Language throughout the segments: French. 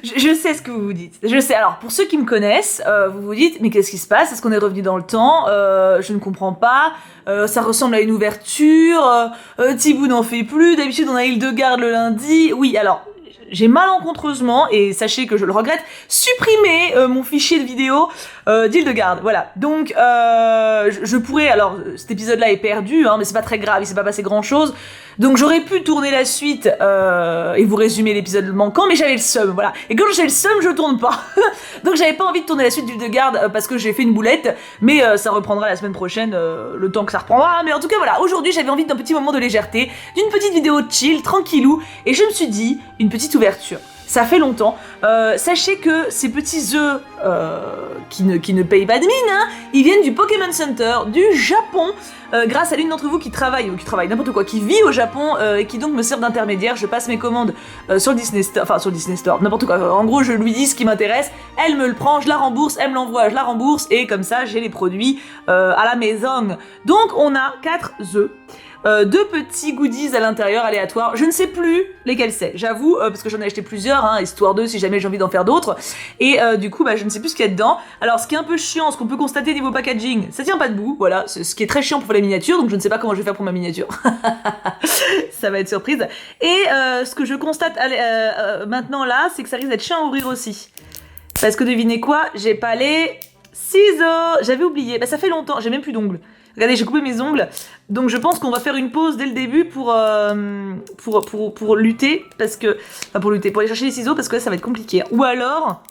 Je sais ce que vous vous dites. Je sais. Alors, pour ceux qui me connaissent, vous vous dites, mais qu'est-ce qui se passe? Est-ce qu'on est revenu dans le temps? Je ne comprends pas. Ça ressemble à une ouverture. Thibaut n'en fait plus. D'habitude, on a Hildegarde le lundi. Oui, alors, j'ai malencontreusement, et sachez que je le regrette, supprimé mon fichier de vidéo d'Hildegarde. Voilà. Donc, je pourrais... Alors, cet épisode-là est perdu, hein, mais c'est pas très grave, il s'est pas passé grand-chose. Donc, j'aurais pu tourner la suite et vous résumer l'épisode manquant, mais j'avais le seum, voilà. Et quand j'ai le seum, je tourne pas. Donc, j'avais pas envie de tourner la suite d'Hildegarde parce que j'ai fait une boulette, mais ça reprendra la semaine prochaine, le temps que ça reprendra. Mais en tout cas, voilà, aujourd'hui, j'avais envie d'un petit moment de légèreté, d'une petite vidéo chill, tranquillou, et je me suis dit, une petite ouverture. Ça fait longtemps. Sachez que ces petits œufs qui ne payent pas de mine, hein, ils viennent du Pokémon Center du Japon, grâce à l'une d'entre vous qui travaille n'importe quoi, qui vit au Japon et qui donc me sert d'intermédiaire. Je passe mes commandes sur le Disney Store, enfin sur le Disney Store, n'importe quoi. En gros, je lui dis ce qui m'intéresse, elle me le prend, je la rembourse, elle me l'envoie, je la rembourse, et comme ça, j'ai les produits à la maison. Donc, on a 4 œufs. 2 petits goodies à l'intérieur aléatoires, je ne sais plus lesquels c'est, j'avoue, parce que j'en ai acheté plusieurs, hein, histoire de si jamais j'ai envie d'en faire d'autres, et du coup je ne sais plus ce qu'il y a dedans. Alors ce qui est un peu chiant, ce qu'on peut constater niveau packaging, ça tient pas debout, voilà, ce qui est très chiant pour la miniature, donc je ne sais pas comment je vais faire pour ma miniature, ça va être surprise. Et ce que je constate maintenant là, c'est que ça risque d'être chiant à ouvrir aussi, parce que devinez quoi, j'ai pas les ciseaux, j'avais oublié, ça fait longtemps, j'ai même plus d'ongles. Regardez, j'ai coupé mes ongles, donc je pense qu'on va faire une pause dès le début pour lutter, parce que... Enfin, pour aller chercher les ciseaux, parce que là, ça va être compliqué. Ou alors...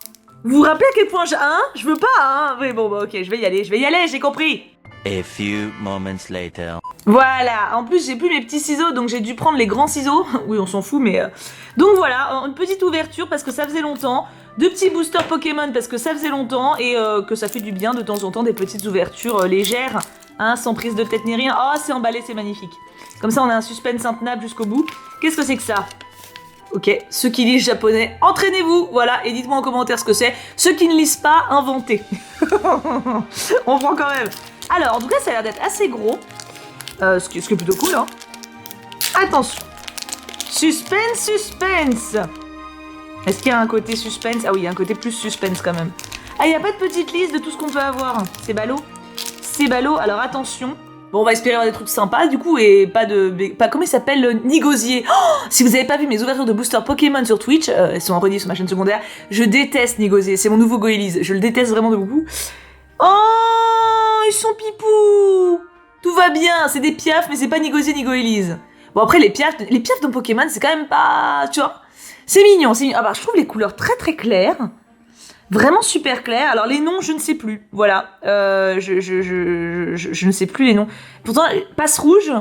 Vous vous rappelez à quel point je veux pas, hein? Oui, bon, ok, je vais y aller, j'ai compris. A few moments later. Voilà, en plus j'ai plus mes petits ciseaux, donc j'ai dû prendre les grands ciseaux. Oui, on s'en fout, mais... Donc voilà, une petite ouverture, parce que ça faisait longtemps. 2 petits boosters Pokémon, parce que ça faisait longtemps, et que ça fait du bien de temps en temps, des petites ouvertures légères. Hein, sans prise de tête ni rien. Oh, c'est emballé, c'est magnifique. Comme ça, on a un suspense intenable jusqu'au bout. Qu'est-ce que c'est que ça? Ok, ceux qui lisent japonais, entraînez-vous, voilà, et dites-moi en commentaire ce que c'est. Ceux qui ne lisent pas, inventez. On prend quand même. Alors, en tout cas, ça a l'air d'être assez gros. Ce qui est plutôt cool, hein. Attention. Suspense, suspense. Est-ce qu'il y a un côté suspense? Ah oui, il y a un côté plus suspense quand même. Ah, il n'y a pas de petite liste de tout ce qu'on peut avoir. C'est ballot. C'est ballot, alors attention. Bon, on va espérer avoir des trucs sympas du coup, et pas comment il s'appelle, le Nigosier. Oh, si vous avez pas vu mes ouvertures de booster Pokémon sur Twitch, elles sont en rediff sur ma chaîne secondaire, je déteste Nigosier, c'est mon nouveau Goélise, je le déteste vraiment de beaucoup. Oh, ils sont pipous. Tout va bien, c'est des piafs, mais c'est pas Nigosier ni Goélise. Bon, après, les piafs dans Pokémon, c'est quand même pas... Tu vois, c'est mignon, c'est mignon. Ah bah, je trouve les couleurs très très claires. Vraiment super clair. Alors les noms, je ne sais plus. Voilà. Je ne sais plus les noms. Pourtant, passe rouge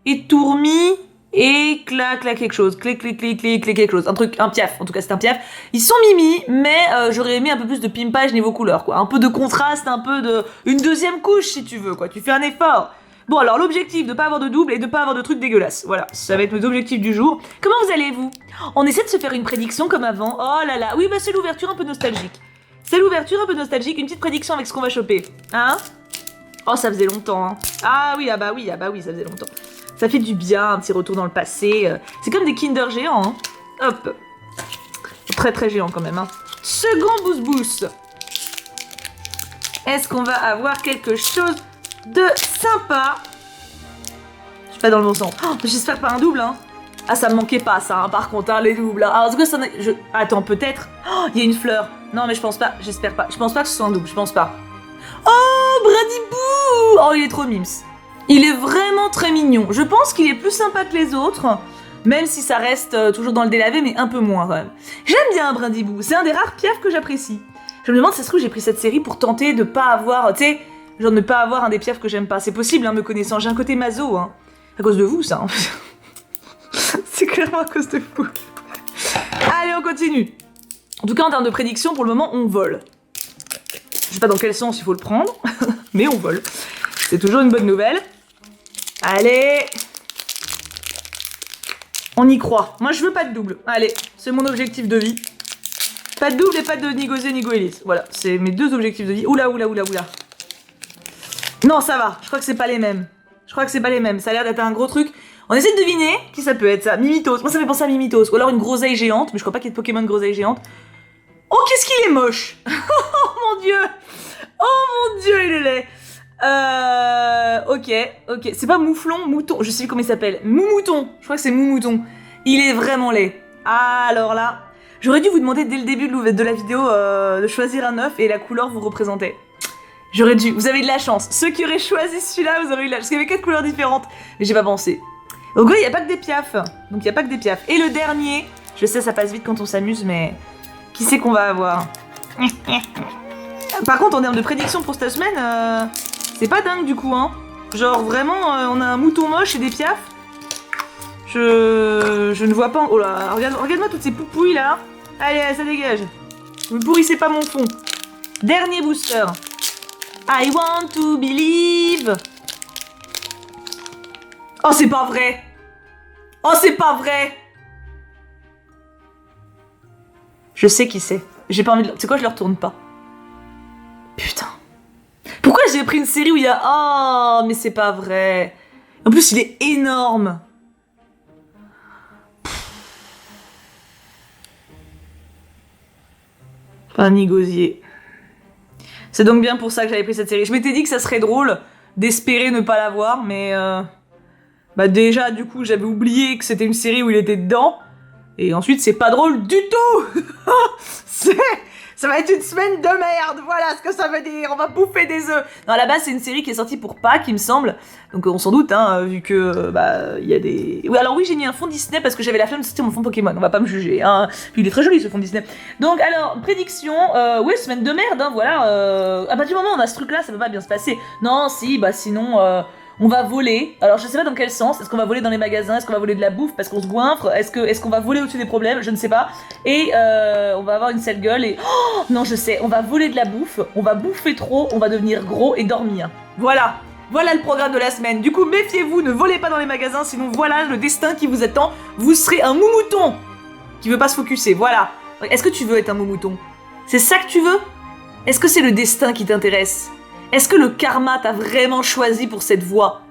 et tourmi et clac quelque chose. Clic quelque chose. Un piaf. En tout cas, c'est un piaf. Ils sont mimi, mais j'aurais aimé un peu plus de pimpage niveau couleur, quoi. Un peu de contraste, un peu de... Une deuxième couche, si tu veux, quoi. Tu fais un effort. Bon, alors l'objectif, de pas avoir de double et de pas avoir de trucs dégueulasses. Voilà, ça va être mes objectifs du jour. Comment vous allez, vous? On essaie de se faire une prédiction comme avant. Oh là là, oui, bah c'est l'ouverture un peu nostalgique. C'est l'ouverture un peu nostalgique, une petite prédiction avec ce qu'on va choper. Hein? Oh, ça faisait longtemps, hein. Ah oui, ça faisait longtemps. Ça fait du bien, un petit retour dans le passé. C'est comme des Kinder géants, hein. Hop. Très très géant quand même, hein. Second boost. Est-ce qu'on va avoir quelque chose de sympa? Je suis pas dans le bon sens. Oh, j'espère pas un double, hein. Ah, ça me manquait pas, ça, hein, par contre, hein, les doubles. Hein. Alors, en tout cas, ça attends, peut-être. Oh, il y a une fleur. Non, mais je pense pas, j'espère pas. Je pense pas que ce soit un double, je pense pas. Oh, Bradibou! Oh, il est trop mims. Il est vraiment très mignon. Je pense qu'il est plus sympa que les autres, même si ça reste toujours dans le délavé, mais un peu moins, quand même. J'aime bien Bradibou, c'est un des rares piafs que j'apprécie. Je me demande si ça se trouve, j'ai pris cette série pour tenter de pas avoir, tu sais, genre ne pas avoir un des piafs que j'aime pas. C'est possible, hein, me connaissant. J'ai un côté maso, hein. À cause de vous, ça. Hein. C'est clairement à cause de vous. Allez, on continue. En tout cas, en termes de prédiction, pour le moment, on vole. Je sais pas dans quel sens il faut le prendre, mais on vole. C'est toujours une bonne nouvelle. Allez. On y croit. Moi, je veux pas de double. Allez, c'est mon objectif de vie. Pas de double et pas de Nigosier ni Goélise. Voilà, c'est mes 2 objectifs de vie. Oula. Non, ça va. Je crois que c'est pas les mêmes. Ça a l'air d'être un gros truc. On essaie de deviner qui ça peut être, ça. Mimitos. Moi, ça me fait penser à Mimitos. Ou alors une groseille géante. Mais je crois pas qu'il y ait de Pokémon groseille géante. Oh, qu'est-ce qu'il est moche. Oh mon dieu. Oh mon dieu, il est laid. Ok. C'est pas mouflon, mouton. Je sais plus comment il s'appelle. Moumouton. Je crois que c'est Moumouton. Il est vraiment laid. Alors là, j'aurais dû vous demander dès le début de la vidéo de choisir un œuf et la couleur vous représentait. J'aurais dû. Vous avez de la chance. Ceux qui auraient choisi celui-là, vous aurez eu de la chance. Parce qu'il y avait 4 couleurs différentes. Mais j'ai pas pensé. Donc là, il n'y a pas que des piafs. Et le dernier, je sais, ça passe vite quand on s'amuse, mais qui c'est qu'on va avoir? Par contre, en termes de prédiction pour cette semaine, c'est pas dingue du coup, hein. Genre vraiment, on a un mouton moche et des piafs. Je ne vois pas... Oh là, regarde-moi toutes ces poupouilles là. Allez, ça dégage. Vous ne pourrissez pas mon fond. Dernier booster. I want to believe. Oh, c'est pas vrai. Oh, c'est pas vrai. Je sais qui c'est. J'ai pas envie de... C'est quoi, je le retourne pas. Putain. Pourquoi j'ai pris une série où il y a... Oh, mais c'est pas vrai. En plus, il est énorme. Fanny Gosier. C'est donc bien pour ça que j'avais pris cette série. Je m'étais dit que ça serait drôle d'espérer ne pas la voir, mais... Bah déjà, du coup, j'avais oublié que c'était une série où il était dedans. Et ensuite, c'est pas drôle du tout. Ça va être une semaine de merde, voilà ce que ça veut dire, on va bouffer des œufs. Non, à la base, c'est une série qui est sortie pour Pâques, il me semble. Donc on s'en doute, hein, vu que, il y a des... Oui, alors oui, j'ai mis un fond Disney parce que j'avais la flemme de sortir mon fond Pokémon, on va pas me juger, hein. Puis il est très joli, ce fond Disney. Donc alors, prédiction, ouais, semaine de merde, hein, voilà. À partir du moment où on a ce truc-là, ça peut pas bien se passer. Non, si, bah sinon... on va voler. Alors je sais pas dans quel sens. Est-ce qu'on va voler dans les magasins? Est-ce qu'on va voler de la bouffe parce qu'on se goinfre? Est-ce qu'on va voler au-dessus des problèmes? Je ne sais pas. Et on va avoir une sale gueule et... Oh non, je sais. On va voler de la bouffe. On va bouffer trop. On va devenir gros et dormir. Voilà. Voilà le programme de la semaine. Du coup, méfiez-vous. Ne volez pas dans les magasins. Sinon, voilà le destin qui vous attend. Vous serez un moumouton qui veut pas se focuser. Voilà. Est-ce que tu veux être un moumouton? C'est ça que tu veux? Est-ce que c'est le destin qui t'intéresse? Est-ce que le karma t'a vraiment choisi pour cette voie?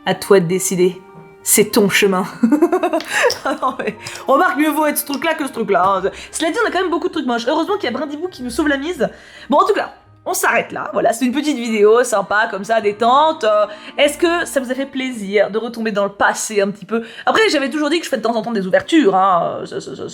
À toi de décider. C'est ton chemin. Ah non, mais... Remarque, mieux vaut être ce truc-là que ce truc-là. Hein. Cela dit, on a quand même beaucoup de trucs moches. Heureusement qu'il y a Brindibou qui nous sauve la mise. Bon, en tout cas, on s'arrête là. Voilà, c'est une petite vidéo sympa, comme ça, détente. Est-ce que ça vous a fait plaisir de retomber dans le passé un petit peu? Après, j'avais toujours dit que je fais de temps en temps des ouvertures. Hein.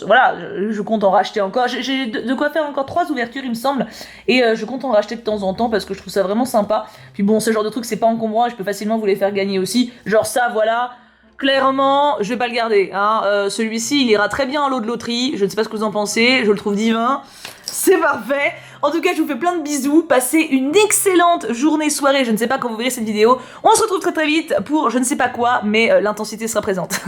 Voilà, je compte en racheter encore. J'ai de quoi faire encore 3 ouvertures, il me semble. Et je compte en racheter de temps en temps parce que je trouve ça vraiment sympa. Puis bon, ce genre de truc, c'est pas encombrant et je peux facilement vous les faire gagner aussi. Genre ça, voilà. Clairement, je vais pas le garder. Hein. Celui-ci, il ira très bien en lot de loterie. Je ne sais pas ce que vous en pensez. Je le trouve divin. C'est parfait. En tout cas, je vous fais plein de bisous. Passez une excellente journée, soirée. Je ne sais pas quand vous verrez cette vidéo. On se retrouve très très vite pour je ne sais pas quoi, mais l'intensité sera présente.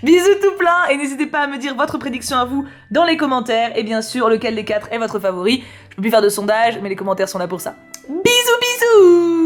Bisous tout plein et n'hésitez pas à me dire votre prédiction à vous dans les commentaires. Et bien sûr, lequel des 4 est votre favori. Je peux plus faire de sondage, mais les commentaires sont là pour ça. Bisous bisous.